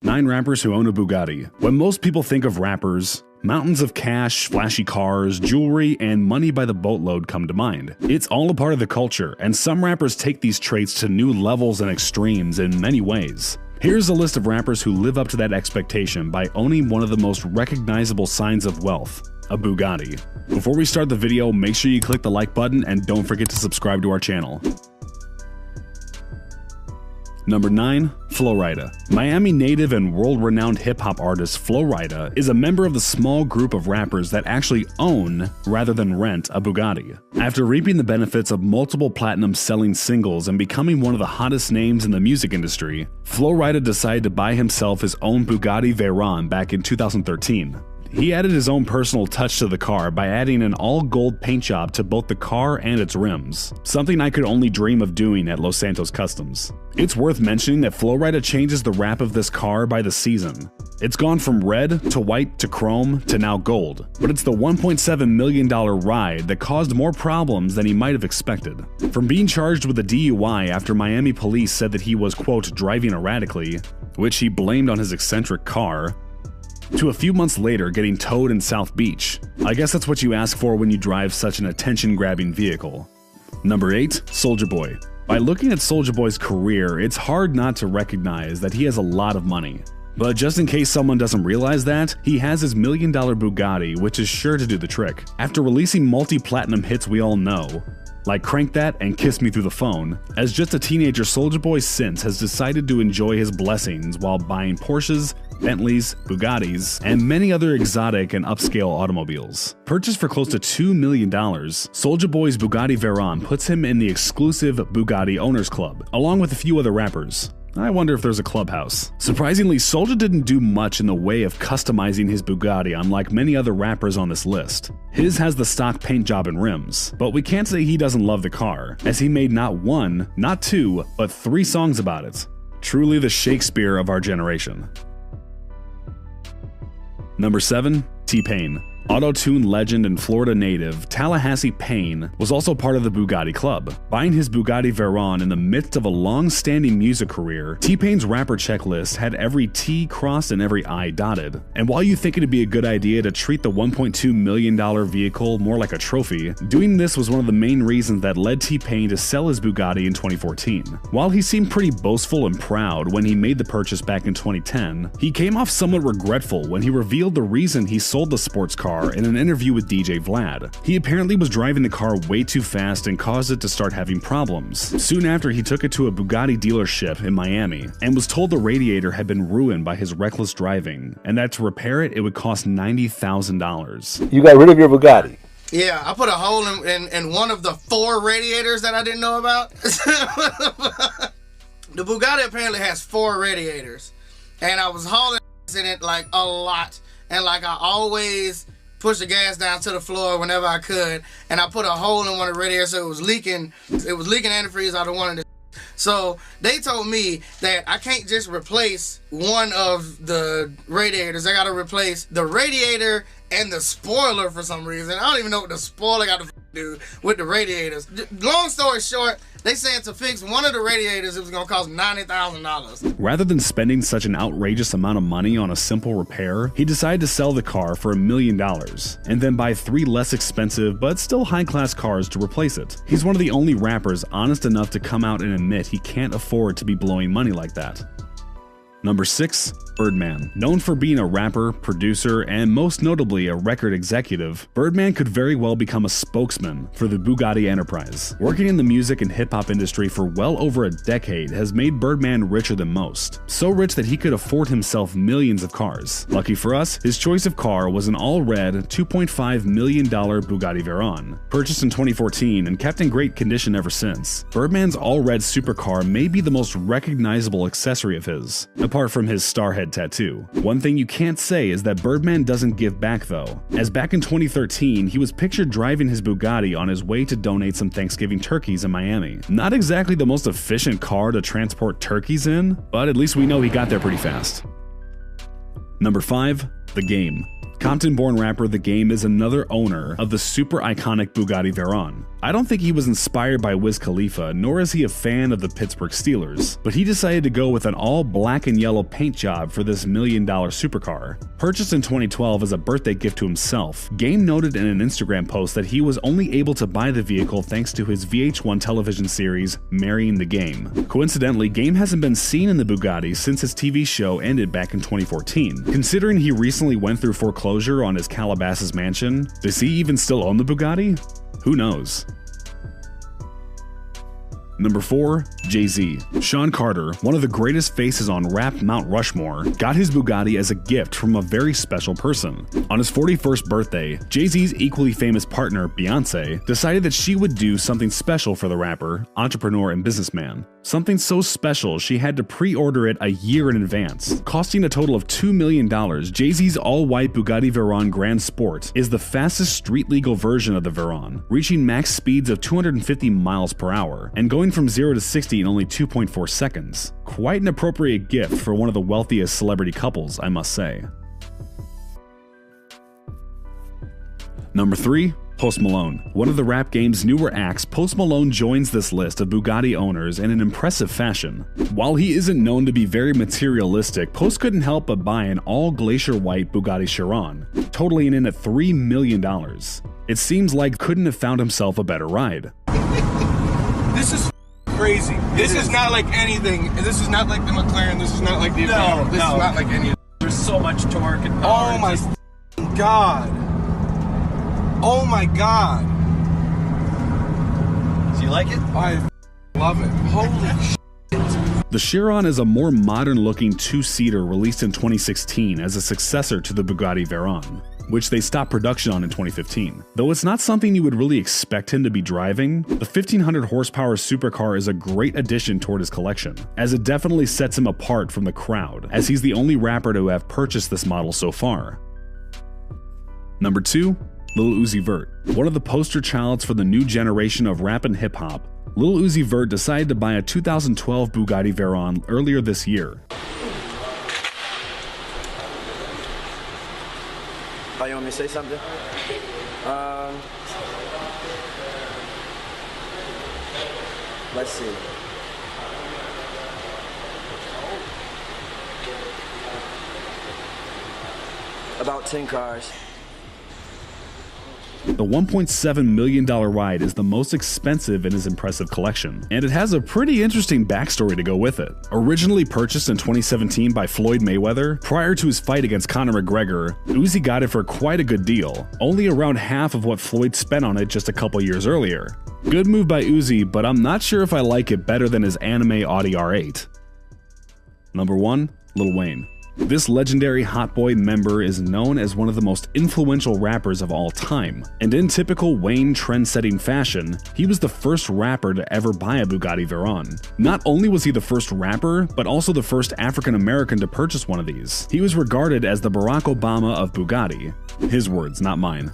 9 rappers who own a Bugatti. When most people think of rappers, mountains of cash, flashy cars, jewelry, and money by the boatload come to mind. It's all a part of the culture, and some rappers take these traits to new levels and extremes in many ways. Here's a list of rappers who live up to that expectation by owning one of the most recognizable signs of wealth, a Bugatti. Before we start the video, make sure you click the like button and don't forget to subscribe to our channel. Number 9. Flo Rida. Miami native and world-renowned hip-hop artist Flo Rida is a member of the small group of rappers that actually own, rather than rent, a Bugatti. After reaping the benefits of multiple platinum-selling singles and becoming one of the hottest names in the music industry, Flo Rida decided to buy himself his own Bugatti Veyron back in 2013. He added his own personal touch to the car by adding an all-gold paint job to both the car and its rims, something I could only dream of doing at Los Santos Customs. It's worth mentioning that Flo Rida changes the wrap of this car by the season. It's gone from red to white to chrome to now gold, but it's the $1.7 million ride that caused more problems than he might have expected. From being charged with a DUI after Miami police said that he was, quote, driving erratically, which he blamed on his eccentric car, to a few months later getting towed in South Beach. I guess that's what you ask for when you drive such an attention-grabbing vehicle. Number 8. Soulja Boy. By looking at Soulja Boy's career, it's hard not to recognize that he has a lot of money. But just in case someone doesn't realize that, he has his $1 million Bugatti, which is sure to do the trick. After releasing multi-platinum hits we all know, like Crank That and Kiss Me Through the Phone, as just a teenager, Soulja Boy since has decided to enjoy his blessings while buying Porsches, Bentleys, Bugattis, and many other exotic and upscale automobiles. Purchased for close to $2 million, Soulja Boy's Bugatti Veyron puts him in the exclusive Bugatti Owners Club, along with a few other rappers. I wonder if there's a clubhouse. Surprisingly, Soulja didn't do much in the way of customizing his Bugatti, unlike many other rappers on this list. His has the stock paint job and rims, but we can't say he doesn't love the car, as he made not 1, not 2, but 3 songs about it. Truly the Shakespeare of our generation. Number 7. T-Pain. Auto-tune legend and Florida native Tallahassee Payne was also part of the Bugatti Club. Buying his Bugatti Veyron in the midst of a long-standing music career, T-Pain's rapper checklist had every T crossed and every I dotted. And while you think it'd be a good idea to treat the $1.2 million vehicle more like a trophy, doing this was one of the main reasons that led T-Pain to sell his Bugatti in 2014. While he seemed pretty boastful and proud when he made the purchase back in 2010, he came off somewhat regretful when he revealed the reason he sold the sports car in an interview with DJ Vlad. He apparently was driving the car way too fast and caused it to start having problems. Soon after, he took it to a Bugatti dealership in Miami and was told the radiator had been ruined by his reckless driving, and that to repair it, it would cost $90,000. You got rid of your Bugatti? Yeah, I put a hole in one of the 4 radiators that I didn't know about. The Bugatti apparently has 4 radiators, and I was hauling in it like a lot, and like I always push the gas down to the floor whenever I could, and I put a hole in one of the radiators so it was leaking antifreeze out of one of the. So they told me that I can't just replace one of the radiators. I gotta replace the radiator and the spoiler for some reason. I don't even know what the spoiler got to do with the radiators. Long story short, they said to fix one of the radiators, it was gonna cost $90,000. Rather than spending such an outrageous amount of money on a simple repair, he decided to sell the car for $1 million, and then buy 3 less expensive but still high-class cars to replace it. He's one of the only rappers honest enough to come out and admit he can't afford to be blowing money like that. Number 6. Birdman. Known for being a rapper, producer, and most notably a record executive, Birdman could very well become a spokesman for the Bugatti enterprise. Working in the music and hip-hop industry for well over a decade has made Birdman richer than most. So rich that he could afford himself millions of cars. Lucky for us, his choice of car was an all-red $2.5 million Bugatti Veyron, purchased in 2014 and kept in great condition ever since. Birdman's all-red supercar may be the most recognizable accessory of his, apart from his Starhead tattoo. One thing you can't say is that Birdman doesn't give back though, as back in 2013 he was pictured driving his Bugatti on his way to donate some Thanksgiving turkeys in Miami. Not exactly the most efficient car to transport turkeys in, but at least we know he got there pretty fast. Number 5. The Game. Compton-born rapper The Game is another owner of the super iconic Bugatti Veyron. I don't think he was inspired by Wiz Khalifa, nor is he a fan of the Pittsburgh Steelers, but he decided to go with an all black and yellow paint job for this $1 million supercar. Purchased in 2012 as a birthday gift to himself, Game noted in an Instagram post that he was only able to buy the vehicle thanks to his VH1 television series, Marrying the Game. Coincidentally, Game hasn't been seen in the Bugatti since his TV show ended back in 2014. Considering he recently went through foreclosure on his Calabasas mansion, does he even still own the Bugatti? Who knows? Number 4. Jay-Z. Sean Carter, one of the greatest faces on rap Mount Rushmore, got his Bugatti as a gift from a very special person. On his 41st birthday, Jay-Z's equally famous partner, Beyonce, decided that she would do something special for the rapper, entrepreneur, and businessman. Something so special she had to pre-order it a year in advance. Costing a total of $2 million, Jay-Z's all-white Bugatti Veyron Grand Sport is the fastest street-legal version of the Veyron, reaching max speeds of 250 miles per hour, and going from 0 to 60 in only 2.4 seconds. Quite an appropriate gift for one of the wealthiest celebrity couples, I must say. Number 3. Post Malone. One of the rap game's newer acts, Post Malone joins this list of Bugatti owners in an impressive fashion. While he isn't known to be very materialistic, Post couldn't help but buy an all-glacier white Bugatti Chiron, totaling in at $3 million. It seems like couldn't have found himself a better ride. This is crazy. This is not like anything. This is not like the McLaren. This is not like the Inferno. This is not like any. There's so much torque and power. Oh my god. Oh my god. Do you like it? I love it. Holy shit. The Chiron is a more modern-looking two-seater released in 2016 as a successor to the Bugatti Veyron, which they stopped production on in 2015. Though it's not something you would really expect him to be driving, the 1500 horsepower supercar is a great addition toward his collection, as it definitely sets him apart from the crowd, as he's the only rapper to have purchased this model so far. Number 2. Lil Uzi Vert. One of the poster childs for the new generation of rap and hip-hop, Lil Uzi Vert decided to buy a 2012 Bugatti Veyron earlier this year. Oh, you want me to say something? Let's see. About 10 cars. The $1.7 million ride is the most expensive in his impressive collection, and it has a pretty interesting backstory to go with it. Originally purchased in 2017 by Floyd Mayweather, prior to his fight against Conor McGregor, Uzi got it for quite a good deal, only around half of what Floyd spent on it just a couple years earlier. Good move by Uzi, but I'm not sure if I like it better than his anime Audi R8. Number 1. Lil Wayne. This legendary Hot Boy member is known as one of the most influential rappers of all time, and in typical Wayne trend-setting fashion, he was the first rapper to ever buy a Bugatti Veyron. Not only was he the first rapper, but also the first African-American to purchase one of these. He was regarded as the Barack Obama of Bugatti. His words, not mine.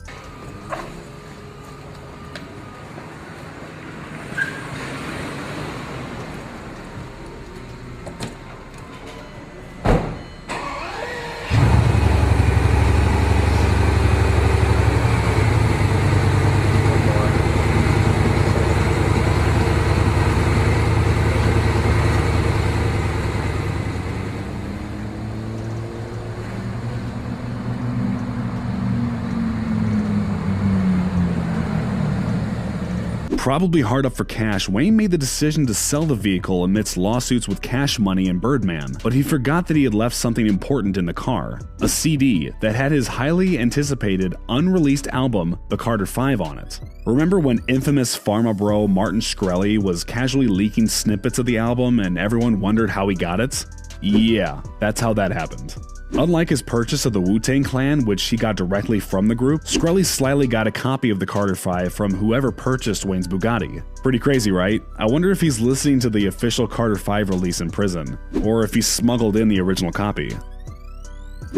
Probably hard up for cash, Wayne made the decision to sell the vehicle amidst lawsuits with Cash Money and Birdman, but he forgot that he had left something important in the car, a CD that had his highly anticipated, unreleased album, The Carter 5 on it. Remember when infamous pharma bro Martin Shkreli was casually leaking snippets of the album and everyone wondered how he got it? Yeah, that's how that happened. Unlike his purchase of the Wu-Tang Clan, which he got directly from the group, Shkreli slyly got a copy of the Carter 5 from whoever purchased Wayne's Bugatti. Pretty crazy, right? I wonder if he's listening to the official Carter 5 release in prison, or if he smuggled in the original copy.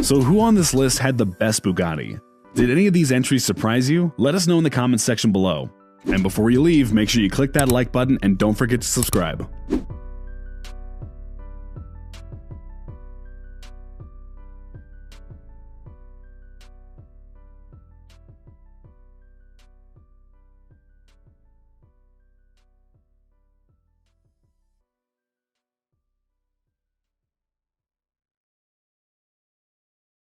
So who on this list had the best Bugatti? Did any of these entries surprise you? Let us know in the comments section below. And before you leave, make sure you click that like button and don't forget to subscribe.